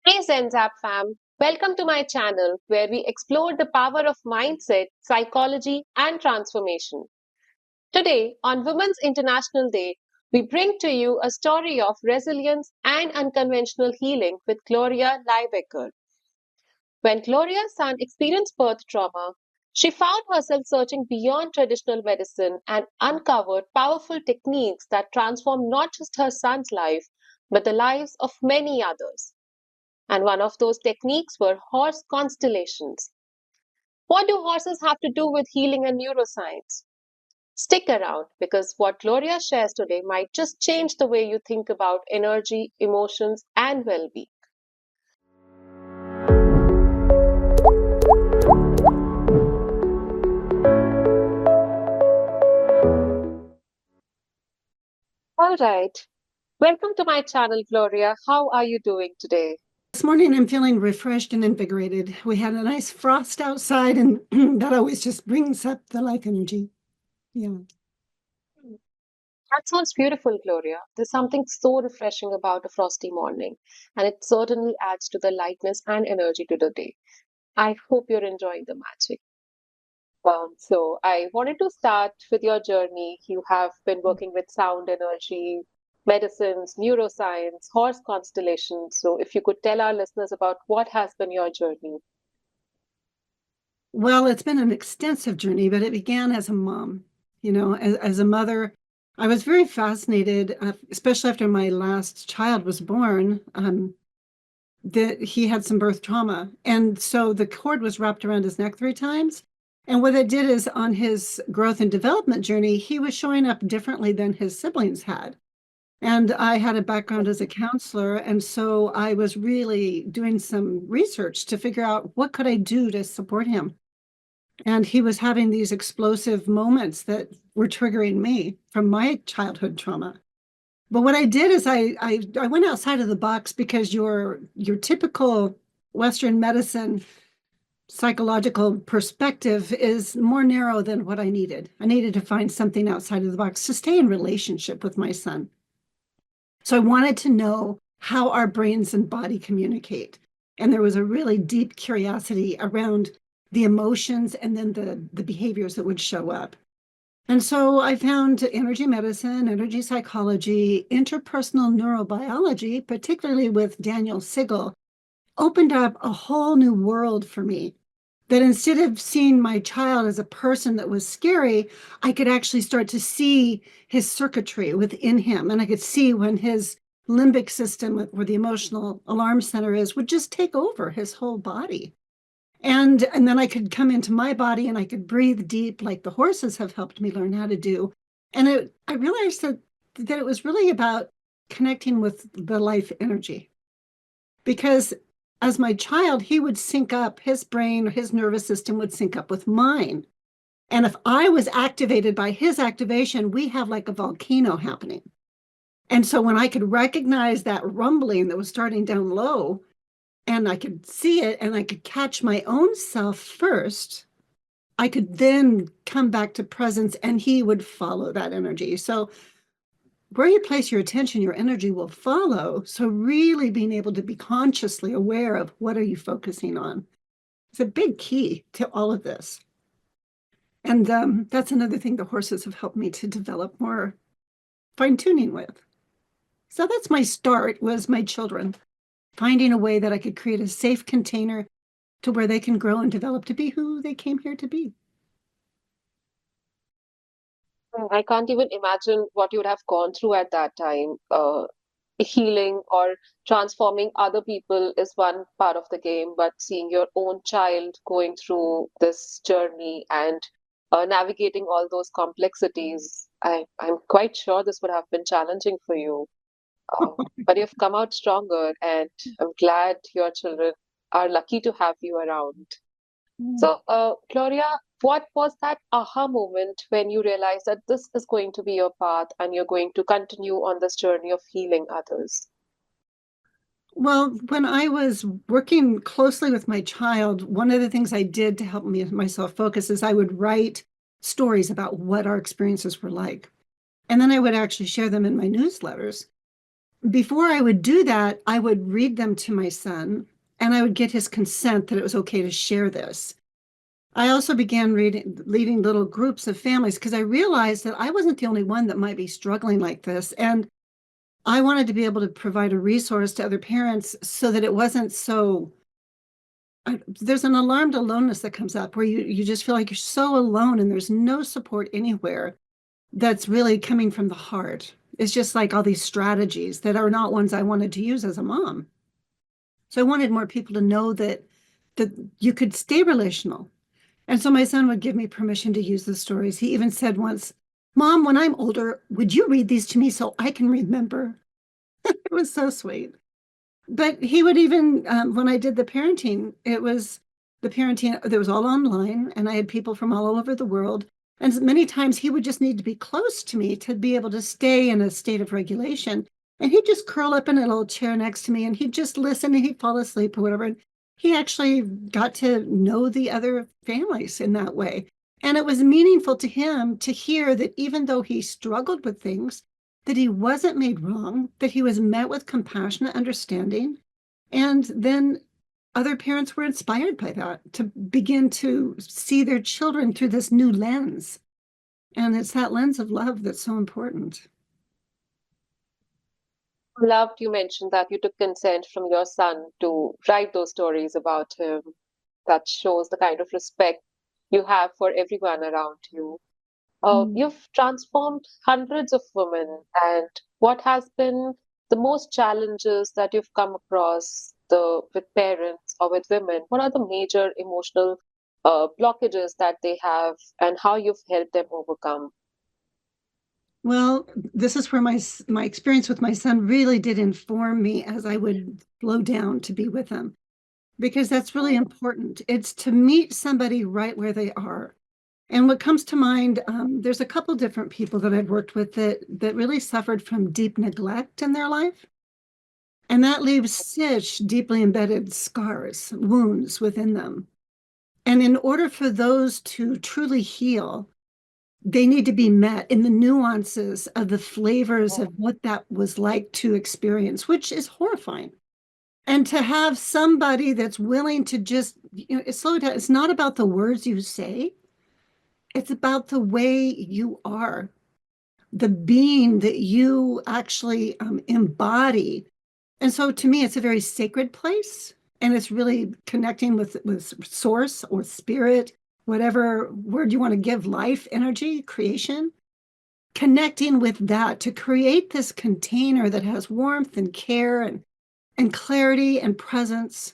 Hey Zenzap fam, welcome to my channel where we explore the power of mindset, psychology, and transformation. Today, on Women's International Day, we bring to you a story of resilience and unconventional healing with Gloria Lybecker. When Gloria's son experienced birth trauma, she found herself searching beyond traditional medicine and uncovered powerful techniques that transformed not just her son's life, but the lives of many others. And one of those techniques were horse constellations. What do horses have to do with healing and neuroscience? Stick around because what Gloria shares today might just change the way you think about energy, emotions, and well being. All right. Welcome to my channel, Gloria. How are you doing today? This morning I'm feeling refreshed and invigorated. We had a nice frost outside, and that always just brings up the life energy. Yeah. That sounds beautiful, Gloria. There's something so refreshing about a frosty morning, and it certainly adds to the lightness and energy to the day. I hope you're enjoying the magic. So I wanted to start with your journey. You have been working with sound energy, medicines, neuroscience, horse constellations. So if you could tell our listeners about what has been your journey. Well, it's been an extensive journey, but it began as a mom. As a mother, I was very fascinated, especially after my last child was born, that he had some birth trauma. And so the cord was wrapped around his neck 3 times. And what it did is on his growth and development journey, he was showing up differently than his siblings had. And I had a background as a counselor, and so I was really doing some research to figure out what could I do to support him. And he was having these explosive moments that were triggering me from my childhood trauma. But what I did is I went outside of the box because your typical Western medicine psychological perspective is more narrow than what I needed. I needed to find something outside of the box to stay in relationship with my son. So I wanted to know how our brains and body communicate. And there was a really deep curiosity around the emotions and then the behaviors that would show up. And so I found energy medicine, energy psychology, interpersonal neurobiology, particularly with Daniel Siegel, opened up a whole new world for me. That instead of seeing my child as a person that was scary, I could actually start to see his circuitry within him. And I could see when his limbic system, where the emotional alarm center is, would just take over his whole body. And then I could come into my body and I could breathe deep like the horses have helped me learn how to do. And I realized that it was really about connecting with the life energy. Because as my child, he would sync up, his brain, his nervous system would sync up with mine. And if I was activated by his activation, we have like a volcano happening. And so when I could recognize that rumbling that was starting down low, and I could see it and I could catch my own self first, I could then come back to presence and he would follow that energy. So where you place your attention, your energy will follow. So really being able to be consciously aware of what are you focusing on. It's a big key to all of this. And that's another thing the horses have helped me to develop more fine-tuning with. So that's my start, was my children, finding a way that I could create a safe container to where they can grow and develop to be who they came here to be. I can't even imagine what you would have gone through at that time. Healing or transforming other people is one part of the game, but seeing your own child going through this journey and navigating all those complexities, I'm quite sure this would have been challenging for you. But you've come out stronger, and I'm glad your children are lucky to have you around. So, Gloria, what was that aha moment when you realized that this is going to be your path and you're going to continue on this journey of healing others? Well, when I was working closely with my child, one of the things I did to help myself focus is I would write stories about what our experiences were like. And then I would actually share them in my newsletters. before I would do that, I would read them to my son and I would get his consent that it was okay to share this. I also began leading little groups of families because I realized that I wasn't the only one that might be struggling like this. And I wanted to be able to provide a resource to other parents so that it wasn't so. There's an alarmed aloneness that comes up where you just feel like you're so alone and there's no support anywhere that's really coming from the heart. It's just like all these strategies that are not ones I wanted to use as a mom. So I wanted more people to know that you could stay relational. And so my son would give me permission to use the stories. He even said once, Mom, when I'm older, would you read these to me so I can remember? It was so sweet. But he would even, when I did the parenting, it was the parenting that was all online, and I had people from all over the world. And many times he would just need to be close to me to be able to stay in a state of regulation. And he'd just curl up in a little chair next to me and he'd just listen and he'd fall asleep or whatever. And he actually got to know the other families in that way. And it was meaningful to him to hear that even though he struggled with things, that he wasn't made wrong, that he was met with compassionate understanding. And then other parents were inspired by that to begin to see their children through this new lens. And it's that lens of love that's so important. Loved you mentioned that you took consent from your son to write those stories about him. That shows the kind of respect you have for everyone around you. Mm. You've transformed hundreds of women, and what has been the most challenges that you've come across with parents or with women? What are the major emotional blockages that they have, and how you've helped them overcome? Well, this is where my experience with my son really did inform me as I would slow down to be with him, because that's really important. It's to meet somebody right where they are. And what comes to mind, there's a couple different people that I've worked with that really suffered from deep neglect in their life. And that leaves such deeply embedded scars, wounds within them. And in order for those to truly heal, they need to be met in the nuances of the flavors of what that was like to experience, which is horrifying. And to have somebody that's willing to just, slow down. It's not about the words you say, it's about the way you are, the being that you actually embody. And so to me, it's a very sacred place. And it's really connecting with source or spirit, whatever word you want to give, life, energy, creation, connecting with that to create this container that has warmth and care and clarity and presence,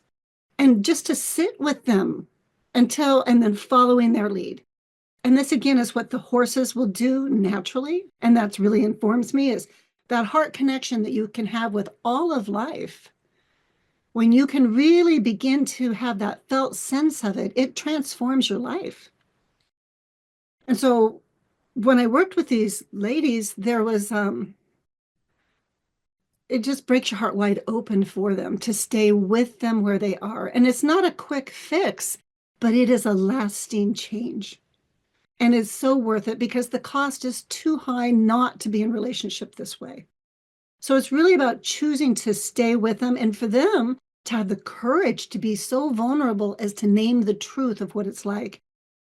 and just to sit with them and then following their lead. And this again is what the horses will do naturally. And that's really informs me is that heart connection that you can have with all of life. When you can really begin to have that felt sense of it, it transforms your life. And so when I worked with these ladies, there was it just breaks your heart wide open for them to stay with them where they are. And it's not a quick fix, but it is a lasting change. And it's so worth it because the cost is too high not to be in relationship this way. So it's really about choosing to stay with them and for them to have the courage to be so vulnerable as to name the truth of what it's like.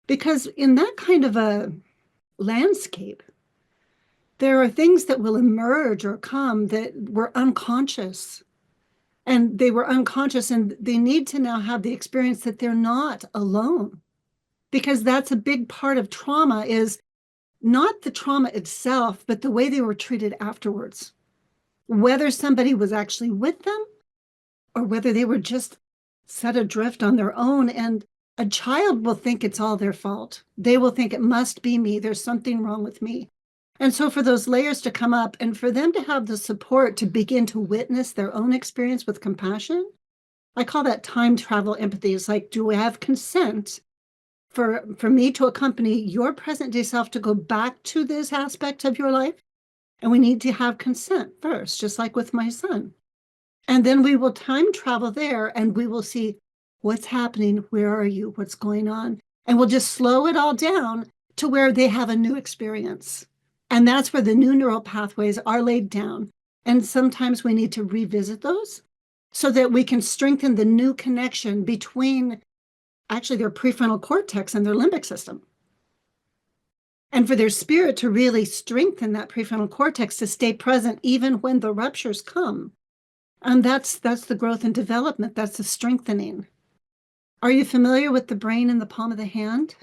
Because in that kind of a landscape, there are things that will emerge or come that were unconscious. And they were unconscious, and they need to now have the experience that they're not alone. Because that's a big part of trauma is not the trauma itself, but the way they were treated afterwards. Whether somebody was actually with them or whether they were just set adrift on their own. And a child will think it's all their fault. They will think it must be me. There's something wrong with me. And so for those layers to come up and for them to have the support to begin to witness their own experience with compassion, I call that time travel empathy. It's like, do we have consent for me to accompany your present day self to go back to this aspect of your life? And we need to have consent first, just like with my son. And then we will time travel there and we will see what's happening. Where are you? What's going on? And we'll just slow it all down to where they have a new experience. And that's where the new neural pathways are laid down And sometimes we need to revisit those so that we can strengthen the new connection between actually their prefrontal cortex and their limbic system. And for their spirit to really strengthen that prefrontal cortex to stay present even when the ruptures come. And that's the growth and development. That's the strengthening. Are you familiar with the brain in the palm of the hand?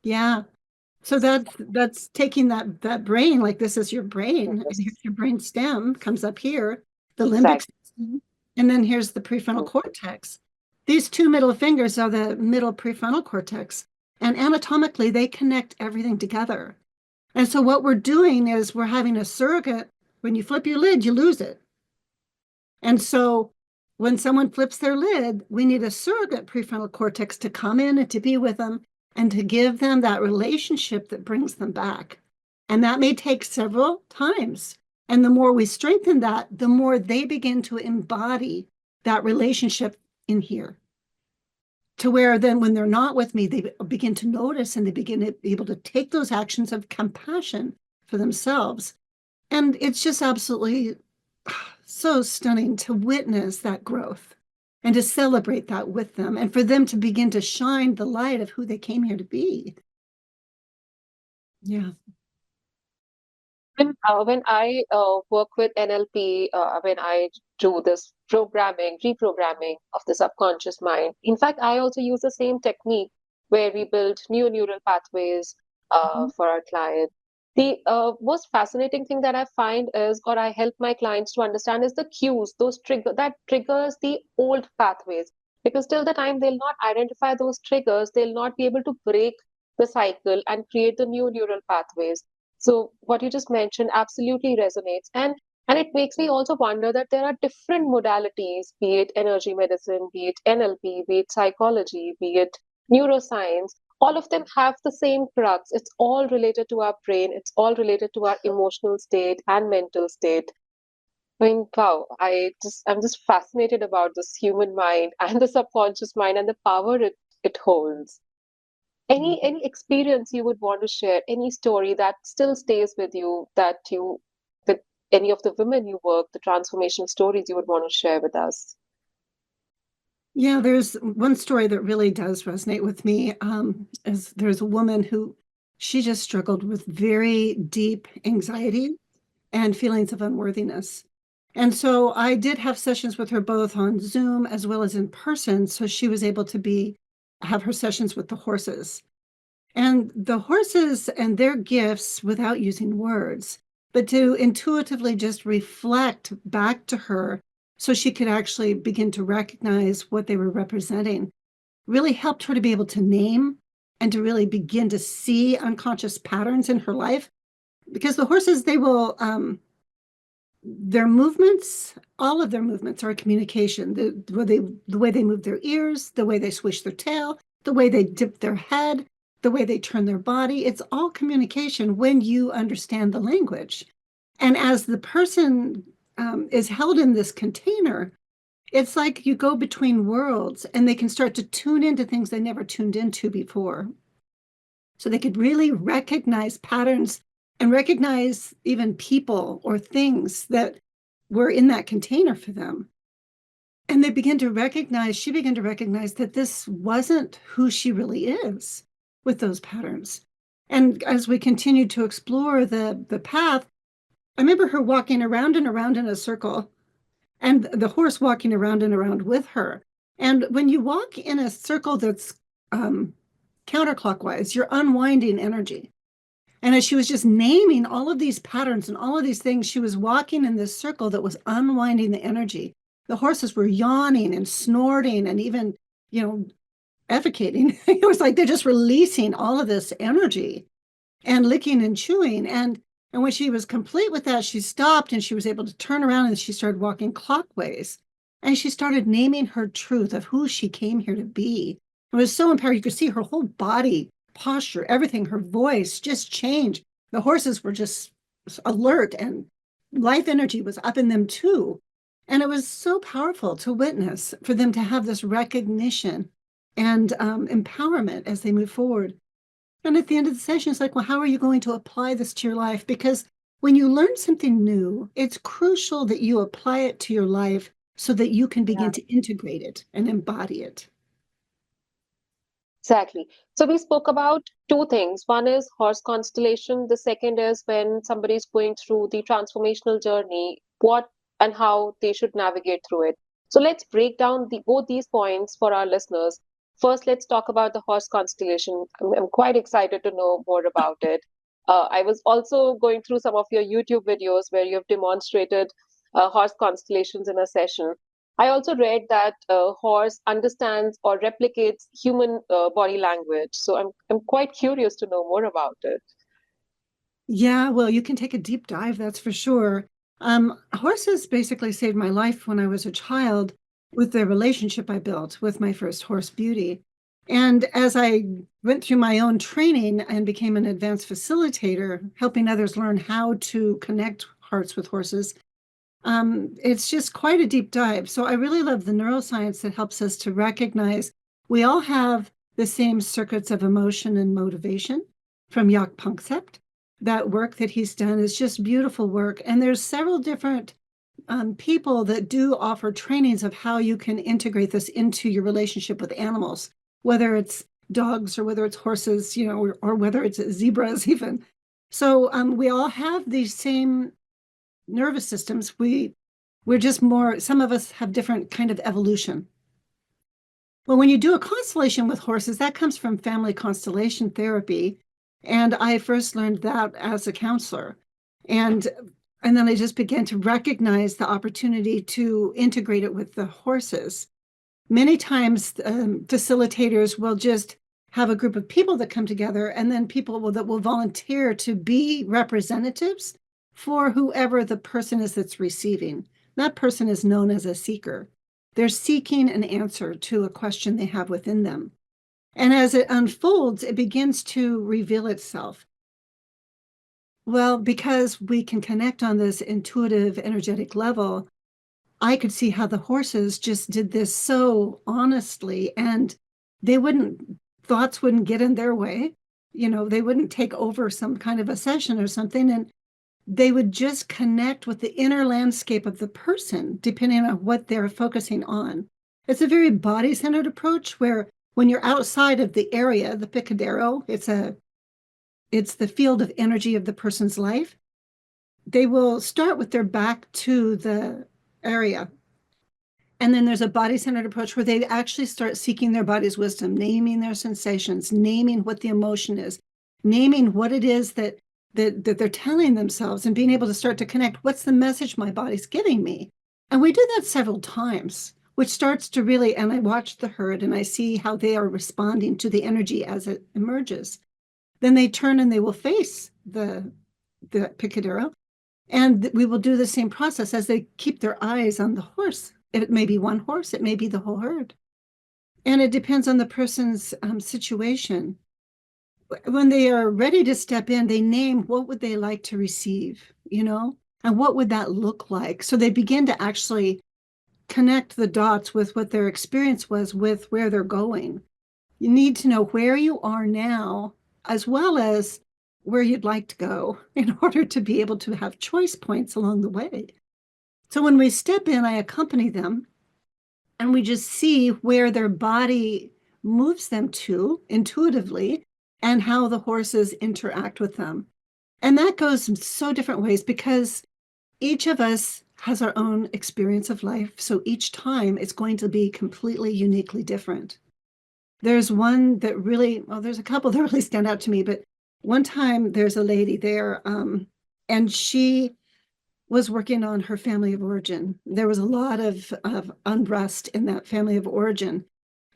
Yeah. So that's taking that brain, like this is your brain, and Yes. here's your brain stem comes up here, the limbic Exactly. system, and then here's the prefrontal Mm. cortex. These two middle fingers are the middle prefrontal cortex, and anatomically they connect everything together. And so what we're doing is we're having a surrogate. When you flip your lid, you lose it. And so when someone flips their lid, we need a surrogate prefrontal cortex to come in and to be with them and to give them that relationship that brings them back. And that may take several times. And the more we strengthen that, the more they begin to embody that relationship in here. To where then when they're not with me, they begin to notice and they begin to be able to take those actions of compassion for themselves. And it's just absolutely so stunning to witness that growth and to celebrate that with them and for them to begin to shine the light of who they came here to be. Yeah. When I work with NLP, when I do this programming, reprogramming of the subconscious mind, in fact, I also use the same technique where we build new neural pathways Mhm. for our client. The most fascinating thing that I find is, or I help my clients to understand, is the cues, those triggers the old pathways. Because till the time they'll not identify those triggers, they'll not be able to break the cycle and create the new neural pathways. So what you just mentioned absolutely resonates. And it makes me also wonder that there are different modalities, be it energy medicine, be it NLP, be it psychology, be it neuroscience. All of them have the same crux. It's all related to our brain. It's all related to our emotional state and mental state. I mean, wow, I'm just fascinated about this human mind and the subconscious mind and the power it holds. Any experience you would want to share, any story that still stays with you, that you with any of the women you work, the transformation stories you would want to share with us? Yeah, there's one story that really does resonate with me. Is there's a woman who she just struggled with very deep anxiety and feelings of unworthiness. And so I did have sessions with her both on Zoom as well as in person. So she was able to have her sessions with the horses. And the horses and their gifts without using words, but to intuitively just reflect back to her so she could actually begin to recognize what they were representing, really helped her to be able to name and to really begin to see unconscious patterns in her life. Because the horses, they will, their movements, all of their movements are communication. The way they move their ears, the way they swish their tail, the way they dip their head, the way they turn their body. It's all communication when you understand the language. And as the person is held in this container, it's like you go between worlds and they can start to tune into things they never tuned into before. So they could really recognize patterns and recognize even people or things that were in that container for them. And she began to recognize that this wasn't who she really is with those patterns. And as we continued to explore the path, I remember her walking around and around in a circle and the horse walking around and around with her. And when you walk in a circle that's um, counterclockwise, you're unwinding energy. And as she was just naming all of these patterns and all of these things, she was walking in this circle that was unwinding the energy. The horses were yawning and snorting and even, you know, effocating. It was like they're just releasing all of this energy and licking and chewing. And when she was complete with that, she stopped and she was able to turn around and she started walking clockwise. And she started naming her truth of who she came here to be. It was so empowering. You could see her whole body, posture, everything, her voice just changed. The horses were just alert and life energy was up in them too. And it was so powerful to witness for them to have this recognition and empowerment as they move forward. And at the end of the session, it's like, well, how are you going to apply this to your life? Because When you learn something new, it's crucial that you apply it to your life so that you can begin Yeah. to integrate it and embody it. Exactly. So we spoke about two things. One is horse constellation. The second is when somebody is going through the transformational journey, what and how they should navigate through it. So let's break down both these points for our listeners. First, let's talk about the horse constellation. I'm quite excited to know more about it. I was also going through some of your YouTube videos where you have demonstrated horse constellations in a session. I also read that horse understands or replicates human body language. So I'm quite curious to know more about it. Yeah, well, you can take a deep dive, that's for sure. Horses basically saved my life when I was a child with the relationship I built with my first horse, Beauty. And as I went through my own training and became an advanced facilitator, helping others learn how to connect hearts with horses, it's just quite a deep dive. So I really love the neuroscience that helps us to recognize we all have the same circuits of emotion and motivation from Jaak Panksepp. That work that he's done is just beautiful work. And there's several different people that do offer trainings of how you can integrate this into your relationship with animals, whether it's dogs or whether it's horses, or whether it's zebras even. So we all have these same nervous systems. We're just more, some of us have different kind of evolution. Well, when you do a constellation with horses, that comes from family constellation therapy. And I first learned that as a counselor. And and then I just began to recognize the opportunity to integrate it with the horses. Many times, facilitators will just have a group of people that come together, and then that will volunteer to be representatives for whoever the person is that's receiving. That person is known as a seeker. They're seeking an answer to a question they have within them. And as it unfolds, it begins to reveal itself. Well, because we can connect on this intuitive, energetic level, I could see how the horses just did this so honestly, and they thoughts wouldn't get in their way. They wouldn't take over some kind of a session or something, and they would just connect with the inner landscape of the person, depending on what they're focusing on. It's a very body-centered approach where when you're outside of the area, the picadero, it's the field of energy of the person's life. They will start with their back to the area. And then there's a body-centered approach where they actually start seeking their body's wisdom, naming their sensations, naming what the emotion is, naming what it is that they're telling themselves, and being able to start to connect, what's the message my body's giving me? And we do that several times, which starts to really, and I watch the herd and I see how they are responding to the energy as it emerges. Then they turn and they will face the picadero, and we will do the same process as they keep their eyes on the horse. It may be one horse, it may be the whole herd. And it depends on the person's situation. When they are ready to step in, they name what would they like to receive, and what would that look like? So they begin to actually connect the dots with what their experience was with where they're going. You need to know where you are now, as well as where you'd like to go in order to be able to have choice points along the way. So when we step in, I accompany them, and we just see where their body moves them to intuitively and how the horses interact with them. And that goes in so different ways because each of us has our own experience of life. So each time it's going to be completely uniquely different. There's one that really, well, there's a couple that really stand out to me, but one time there's a lady there, and she was working on her family of origin. There was a lot of unrest in that family of origin.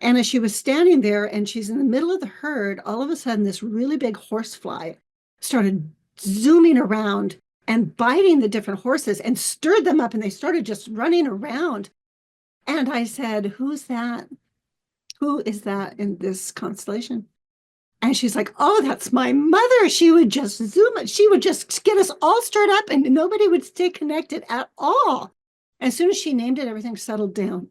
And as she was standing there and she's in the middle of the herd, all of a sudden this really big horsefly started zooming around and biting the different horses and stirred them up, and they started just running around. And I said, "Who's that? Who is that in this constellation?" And she's like, "Oh, that's my mother. She would just zoom. She would just get us all stirred up and nobody would stay connected at all." As soon as she named it, everything settled down.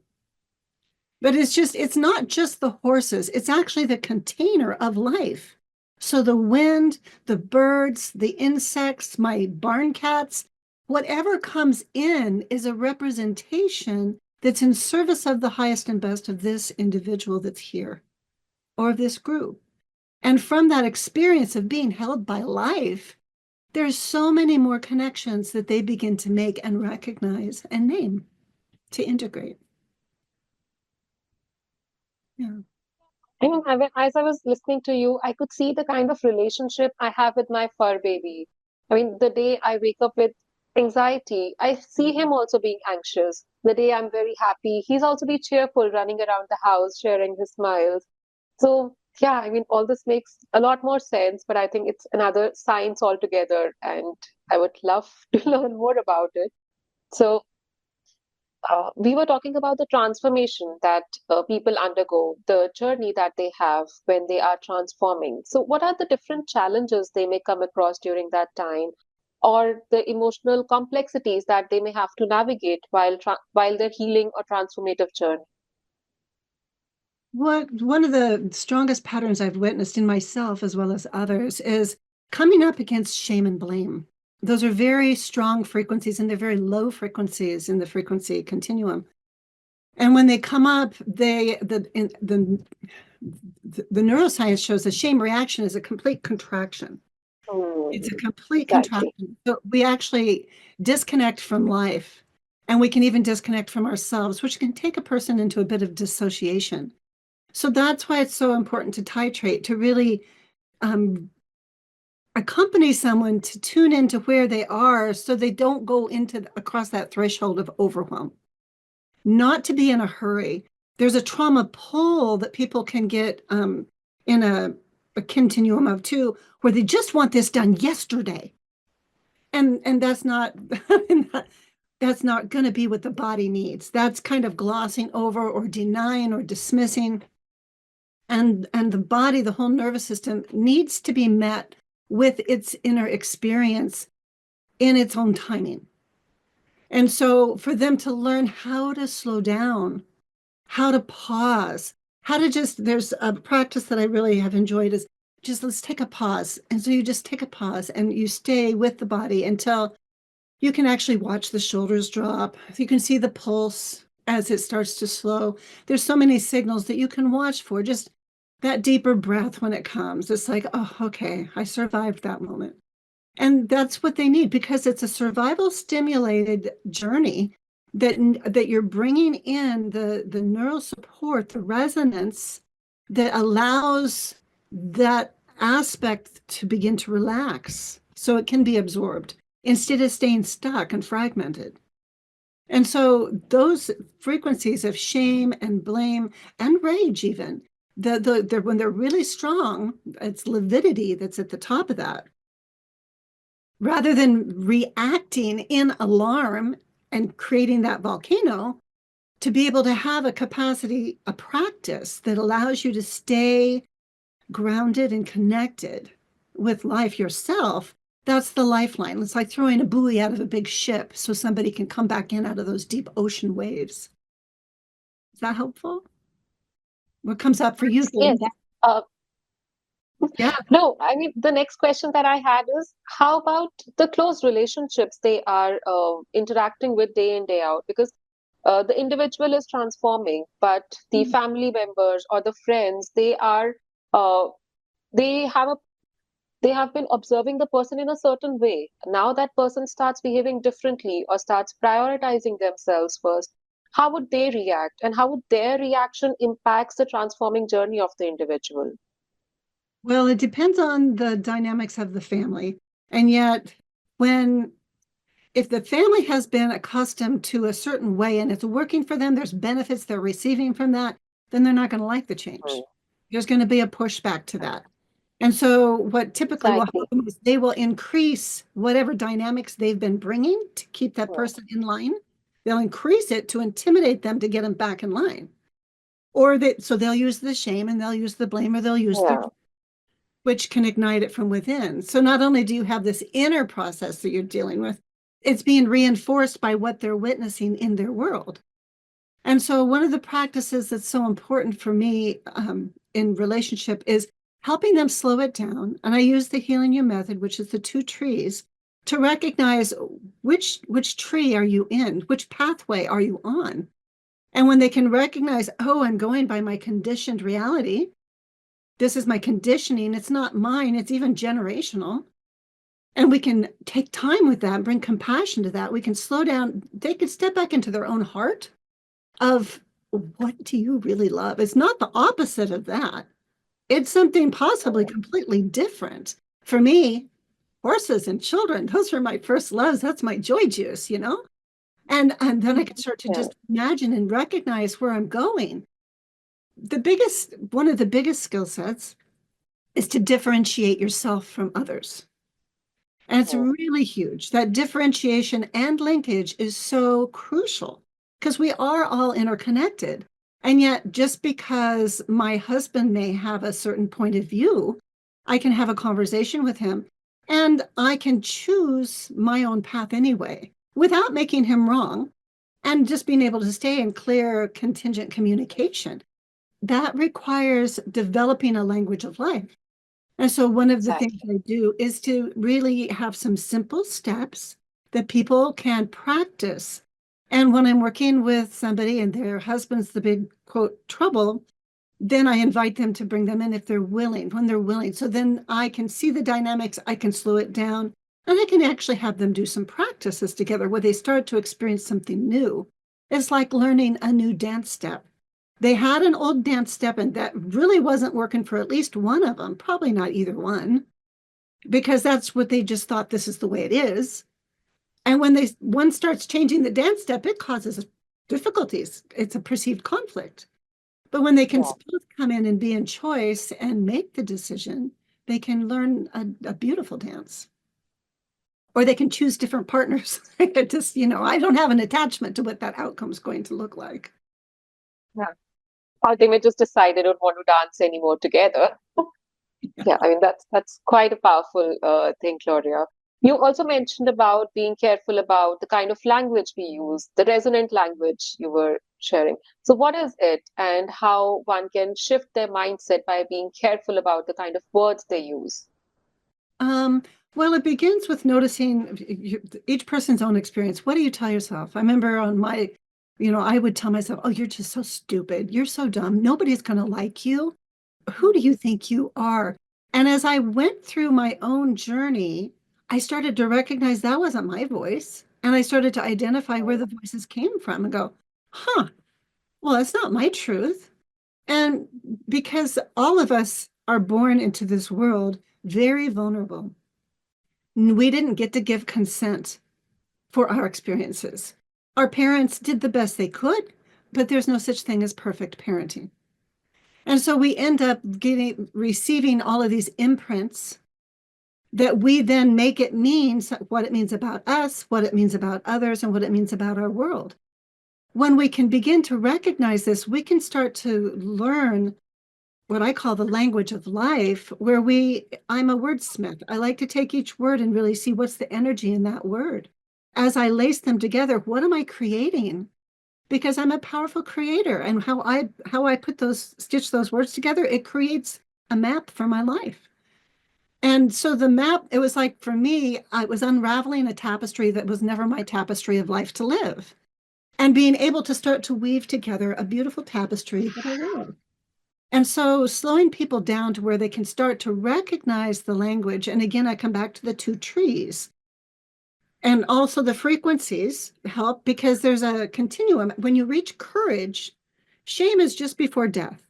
But it's not just the horses. It's actually the container of life. So the wind, the birds, the insects, my barn cats, whatever comes in is a representation that's in service of the highest and best of this individual that's here or of this group. And from that experience of being held by life, there's so many more connections that they begin to make and recognize and name to integrate. Yeah. I mean, as I was listening to you, I could see the kind of relationship I have with my fur baby. I mean, the day I wake up with anxiety, I see him also being anxious. The day I'm very happy, he's also be cheerful, running around the house, sharing his smiles. So, yeah, I mean, all this makes a lot more sense, but I think it's another science altogether, and I would love to learn more about it. So, we were talking about the transformation that people undergo, the journey that they have when they are transforming. So, what are the different challenges they may come across during that time, or the emotional complexities that they may have to navigate while they're healing or transformative journey? One of the strongest patterns I've witnessed in myself as well as others is coming up against shame and blame. Those are very strong frequencies and they're very low frequencies in the frequency continuum. And when they come up, the neuroscience shows the shame reaction is a complete contraction. It's a Hmm, complete exactly. contraction. So we actually disconnect from life, and we can even disconnect from ourselves, which can take a person into a bit of dissociation. So that's why it's so important to titrate, to really um, accompany someone to tune into where they are so they don't go into across that threshold of overwhelm. Not to be in a hurry. There's a trauma pull that people can get in a continuum of too, where they just want this done yesterday. And that's not that's not going to be what the body needs. That's kind of glossing over or denying or dismissing. And the body, the whole nervous system needs to be met with its inner experience in its own timing. And so for them to learn how to slow down, how to pause, how to just, there's a practice that I really have enjoyed is just let's take a pause. And so you just take a pause and you stay with the body until you can actually watch the shoulders drop. You can see the pulse as it starts to slow. There's so many signals that you can watch for. Just that deeper breath when it comes. It's like, oh, okay, I survived that moment. And that's what they need because it's a survival stimulated journey that you're bringing in the neural support, the resonance that allows that aspect to begin to relax so it can be absorbed instead of staying stuck and fragmented. And so those frequencies of shame and blame and rage even, when they're really strong, it's lividity that's at the top of that. Rather than reacting in alarm and creating that volcano, to be able to have a capacity, a practice that allows you to stay grounded and connected with life yourself, that's the lifeline. It's like throwing a buoy out of a big ship so somebody can come back in out of those deep ocean waves. Is that helpful? What comes up for you hearing Yes. that? Uh, Yeah. no, I mean, the next question that I had is how about the close relationships they are interacting with day in, day out? Because the individual is transforming, but the family members or the friends, uh, they have a they have been observing the person in a certain way. Now that person starts behaving differently or starts prioritizing themselves first. How would they react, and how would their reaction impacts the transforming journey of the individual? Well, it depends on the dynamics of the family. And yet, when if the family has been accustomed to a certain way and it's working for them, there's benefits they're receiving from that, then they're not going to like the change. Mm, There's going to be a pushback to that. And so, what typically will exactly. happen is they will increase whatever dynamics they've been bringing to keep that Mm, person in line. They'll increase it to intimidate them to get them back in line. So they'll use the shame and they'll use the blame or they'll use the yeah. which can ignite it from within. So not only do you have this inner process that you're dealing with, it's being reinforced by what they're witnessing in their world. And so one of the practices that's so important for me in relationship is helping them slow it down. And I use the Healing You method, which is the two trees, to recognize which tree are you in, which pathway are you on. And when they can recognize, oh, I'm going by my conditioned reality, this is my conditioning, it's not mine, it's even generational. And we can take time with that, bring compassion to that. We can slow down, they can step back into their own heart of what do you really love? It's not the opposite of that. It's something possibly completely different. For me, horses and children, those are my first loves. That's my joy juice, you know? And then I can start to Yeah, just imagine and recognize where I'm going. One of the biggest skill sets is to differentiate yourself from others. And it's yeah, really huge. That differentiation and linkage is so crucial because we are all interconnected. And yet, just because my husband may have a certain point of view, I can have a conversation with him and I can choose my own path anyway without making him wrong and just being able to stay in clear contingent communication. That requires developing a language of life. And so one of the things exactly. I do is to really have some simple steps that people can practice. And when I'm working with somebody and their husband's the big quote trouble, then I invite them to bring them in if they're willing, when they're willing. So then I can see the dynamics, I can slow it down, and I can actually have them do some practices together where they start to experience something new. It's like learning a new dance step. They had an old dance step and that really wasn't working for at least one of them, probably not either one, because that's what they just thought this is the way it is. And when one starts changing the dance step, it causes difficulties. It's a perceived conflict. But when they can Yeah. both come in and be in choice and make the decision, they can learn a beautiful dance. Or they can choose different partners. It just, I don't have an attachment to what that outcome is going to look like. Yeah. Or they may just decide they don't want to dance anymore together. Yeah, I mean that's quite a powerful thing, Gloria. You also mentioned about being careful about the kind of language we use, the resonant language you were sharing. So what is it and how one can shift their mindset by being careful about the kind of words they use? Um, well, it begins with noticing each person's own experience. What do you tell yourself? I remember I would tell myself, oh, you're just so stupid. You're so dumb. Nobody's going to like you. Who do you think you are? And as I went through my own journey, I started to recognize that wasn't my voice. And I started to identify where the voices came from and go, huh, well, that's not my truth. And because all of us are born into this world very vulnerable, we didn't get to give consent for our experiences. Our parents did the best they could, but there's no such thing as perfect parenting. And so we end up receiving all of these imprints that we then make it mean what it means about us, what it means about others, and what it means about our world. When we can begin to recognize this, we can start to learn what I call the language of life, where I'm a wordsmith. I like to take each word and really see what's the energy in that word. As I lace them together, what am I creating? Because I'm a powerful creator, and how I stitch those words together, it creates a map for my life. And so the map, it was like for me, I was unraveling a tapestry that was never my tapestry of life to live, and being able to start to weave together a beautiful tapestry that I love. And so slowing people down to where they can start to recognize the language. And again, I come back to the two trees. And also the frequencies help because there's a continuum. When you reach courage, shame is just before death.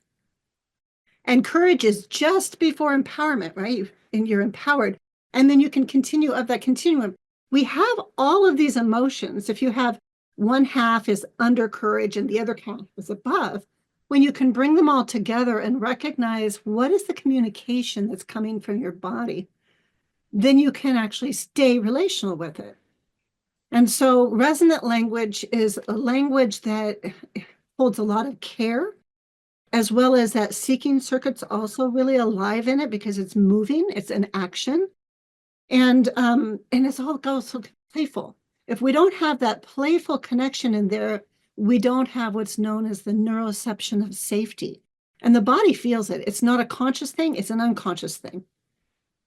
And courage is just before empowerment, right? And you're empowered. And then you can continue up that continuum. We have all of these emotions. If you have one half is under courage and the other half is above, when you can bring them all together and recognize what is the communication that's coming from your body, then you can actually stay relational with it. And so resonant language is a language that holds a lot of care, as well as that seeking circuit's also really alive in it because it's moving, it's an action, and it's all goes so playful. If we don't have that playful connection in there, we don't have what's known as the neuroception of safety. And the body feels it. It's not a conscious thing, it's an unconscious thing.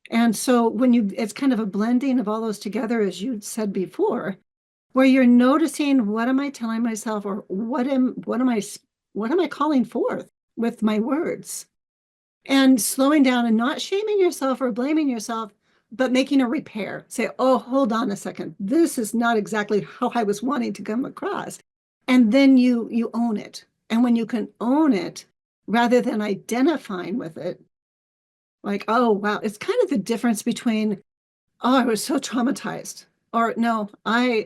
And so it's kind of a blending of all those together, as you said before, where you're noticing, what am I telling myself, or what am I calling forth with my words? And slowing down and not shaming yourself or blaming yourself, but making a repair. Say, oh, hold on a second. This is not exactly how I was wanting to come across. And then you own it. And when you can own it, rather than identifying with it, like, oh, wow, it's kind of the difference between, oh, I was so traumatized, or no, I'm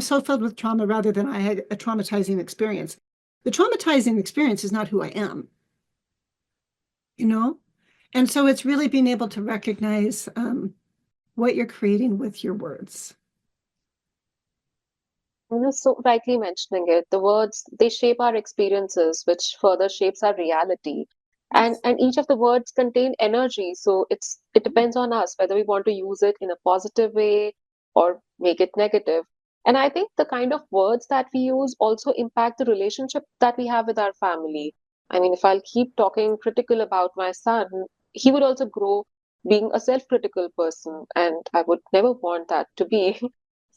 so filled with trauma, rather than I had a traumatizing experience. The traumatizing experience is not who I am, you know? And so it's really being able to recognize what you're creating with your words. You're so rightly mentioning it. The words, they shape our experiences, which further shapes our reality. And Yes. and each of the words contain energy, so it depends on us whether we want to use it in a positive way or make it negative. And I think the kind of words that we use also impact the relationship that we have with our family. I mean, if I'll keep talking critical about my son, he would also grow being a self-critical person, and I would never want that to be.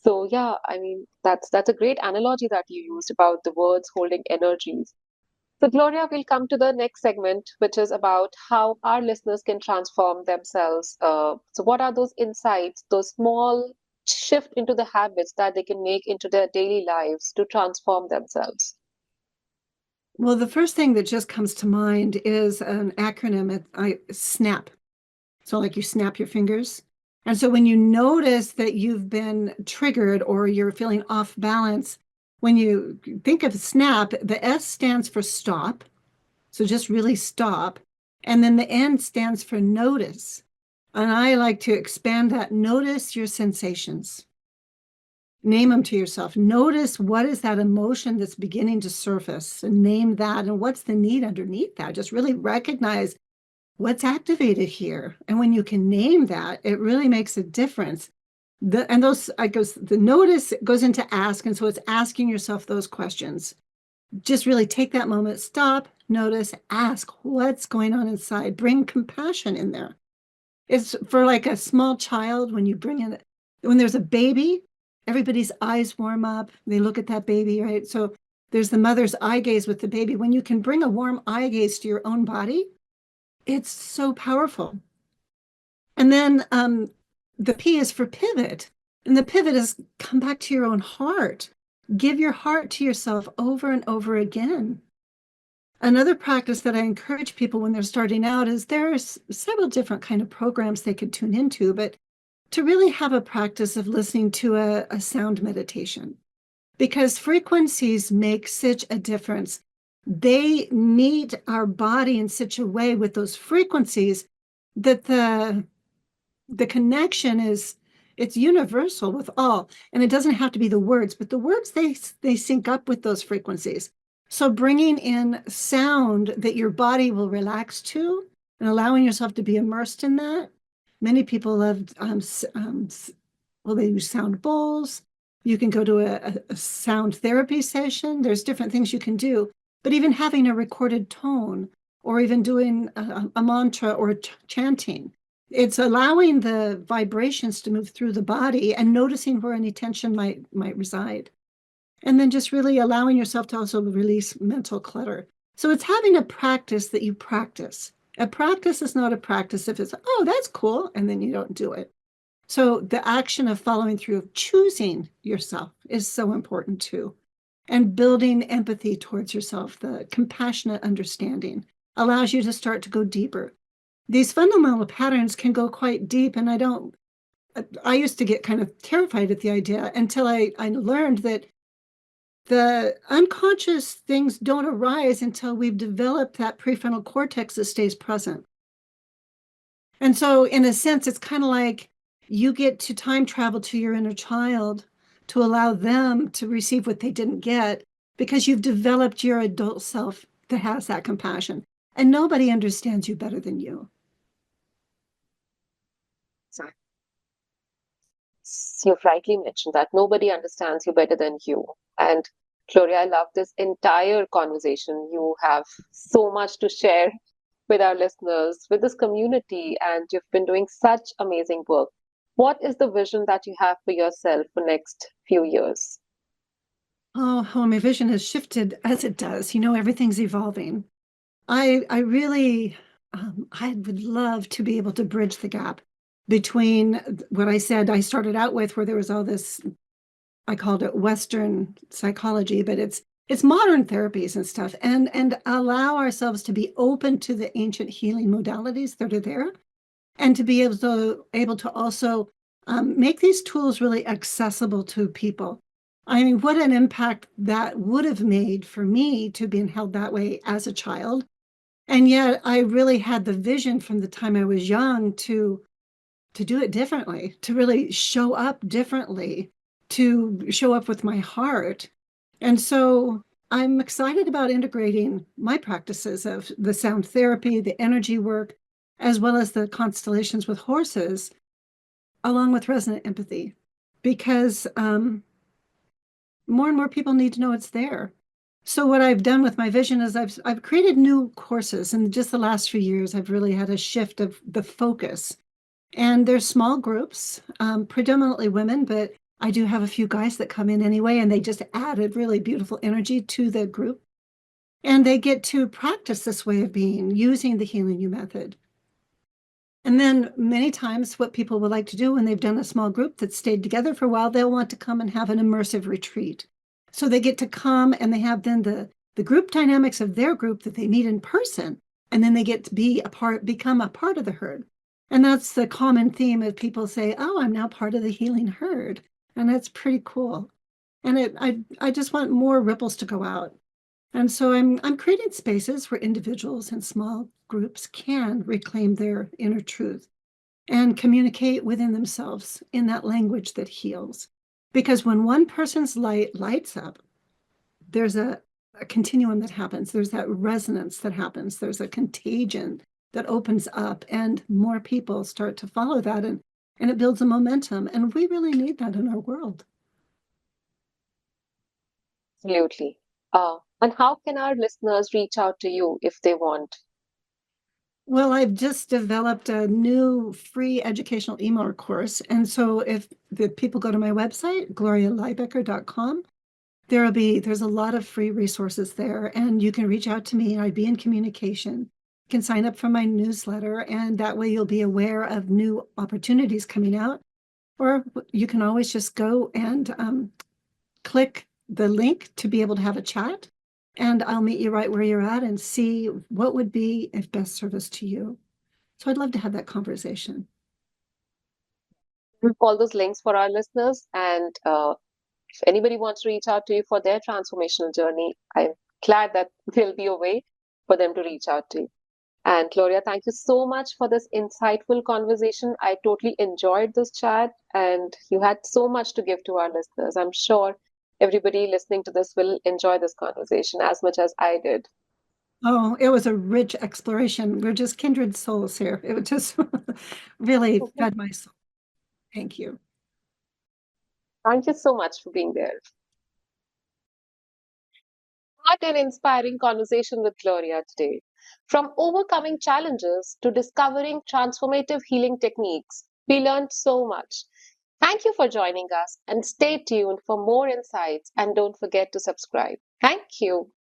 So yeah, I mean that's a great analogy that you used about the words holding energies. So Gloria, we'll come to the next segment, which is about how our listeners can transform themselves. So what are those insights, those small shift into the habits that they can make into their daily lives to transform themselves? Well, the first thing that just comes to mind is an acronym, SNAP. So, like, you snap your fingers. And so when you notice that you've been triggered or you're feeling off balance, when you think of SNAP, the S stands for stop. So just really stop. And then the N stands for notice. And I like to expand that. Notice your sensations. Name them to yourself. Notice, what is that emotion that's beginning to surface, and name that. And what's the need underneath that? Just really recognize what's activated here. And when you can name that, it really makes a difference. The notice goes into ask. And so it's asking yourself those questions. Just really take that moment, stop, notice, ask what's going on inside. Bring compassion in there. It's for like a small child, when there's a baby, everybody's eyes warm up. They look at that baby, right? So there's the mother's eye gaze with the baby. When you can bring a warm eye gaze to your own body, it's so powerful. And then the P is for pivot. And the pivot is come back to your own heart. Give your heart to yourself over and over again. Another practice that I encourage people when they're starting out is there's several different kind of programs they could tune into, but to really have a practice of listening to a sound meditation, because frequencies make such a difference. They meet our body in such a way with those frequencies that the connection it's universal with all. And it doesn't have to be the words, but the words, they sync up with those frequencies. So bringing in sound that your body will relax to, and allowing yourself to be immersed in that. Many people love well, they use sound bowls. You can go to a sound therapy session. There's different things you can do, but even having a recorded tone, or even doing a mantra or chanting, it's allowing the vibrations to move through the body and noticing where any tension might reside. And then just really allowing yourself to also release mental clutter. So it's having a practice that you practice. A practice is not a practice if it's, oh, that's cool, and then you don't do it. So the action of following through, of choosing yourself, is so important too. And building empathy towards yourself, the compassionate understanding, allows you to start to go deeper. These fundamental patterns can go quite deep, and I used to get kind of terrified at the idea until I learned that the unconscious things don't arise until we've developed that prefrontal cortex that stays present. And so in a sense, it's kind of like you get to time travel to your inner child to allow them to receive what they didn't get, because you've developed your adult self that has that compassion. And nobody understands you better than you. You've rightly mentioned that nobody understands you better than you. And Gloria, I love this entire conversation. You have so much to share with our listeners, with this community, and you've been doing such amazing work. What is the vision that you have for yourself for next few years? Oh, how my vision has shifted as it does. You know, everything's evolving. I really, I would love to be able to bridge the gap between what I said I started out with, where there was all this, I called it Western psychology, but it's modern therapies and stuff, and allow ourselves to be open to the ancient healing modalities that are there, and to be able to also make these tools really accessible to people. I mean, what an impact that would have made for me to being held that way as a child. And yet I really had the vision from the time I was young to do it differently, to really show up differently, to show up with my heart. And so I'm excited about integrating my practices of the sound therapy, the energy work, as well as the constellations with horses, along with resonant empathy, because more and more people need to know it's there. So what I've done with my vision is I've created new courses, and just the last few years I've really had a shift of the focus. And they're small groups, predominantly women, but I do have a few guys that come in anyway, and they just added really beautiful energy to the group. And they get to practice this way of being using the Healing You method. And then many times, what people would like to do when they've done a small group that stayed together for a while, they'll want to come and have an immersive retreat. So they get to come and they have then the group dynamics of their group that they meet in person, and then they get to become a part of the herd. And that's the common theme of people say, "Oh, I'm now part of the healing herd," and that's pretty cool. And I just want more ripples to go out. And so I'm creating spaces where individuals and small groups can reclaim their inner truth and communicate within themselves in that language that heals. Because when one person's light lights up, there's a continuum that happens. There's that resonance that happens. There's a contagion that opens up, and more people start to follow that, and it builds a momentum. And we really need that in our world. Absolutely. And how can our listeners reach out to you if they want? Well, I've just developed a new free educational email course. And so if the people go to my website, glorialybecker.com, there's a lot of free resources there, and you can reach out to me. I'd be in communication. You can sign up for my newsletter, and that way you'll be aware of new opportunities coming out. Or you can always just go and click the link to be able to have a chat, and I'll meet you right where you're at and see what would be of best service to you. So I'd love to have that conversation. All those links for our listeners. And if anybody wants to reach out to you for their transformational journey, I'm glad that there'll be a way for them to reach out to you. And Gloria, thank you so much for this insightful conversation. I totally enjoyed this chat, and you had so much to give to our listeners. I'm sure everybody listening to this will enjoy this conversation as much as I did. Oh, it was a rich exploration. We're just kindred souls here. It was just really fed my soul. Thank you. Thank you so much for being there. What an inspiring conversation with Gloria today. From overcoming challenges to discovering transformative healing techniques, we learned so much. Thank you for joining us and stay tuned for more insights and don't forget to subscribe. Thank you.